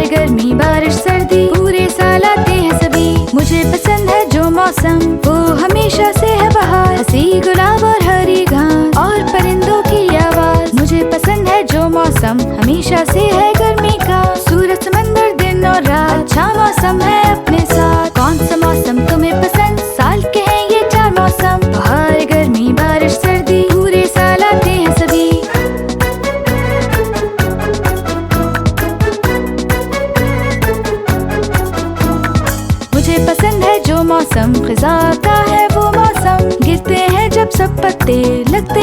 गर्मी बारिश सर्दी पूरे साल आते हैं सभी। मुझे पसंद है जो मौसम वो हमेशा से है बहार। हंसी गुलाब और हरी घास और परिंदों की आवाज। मुझे पसंद है जो मौसम हमेशा से है गर्मी का। सूरज समंदर दिन और रात अच्छा मौसम है अपने साथ। कौन सा मौसम तुम्हें पसंद? साल के हैं ये 4 मौसम। बहार गर्मी बारिश सर्दी पूरे साल आते हैं सभी। मुझे पसंद है जो मौसम खिज़ा आता है वो मौसम। गिरते हैं जब सब पत्ते लगते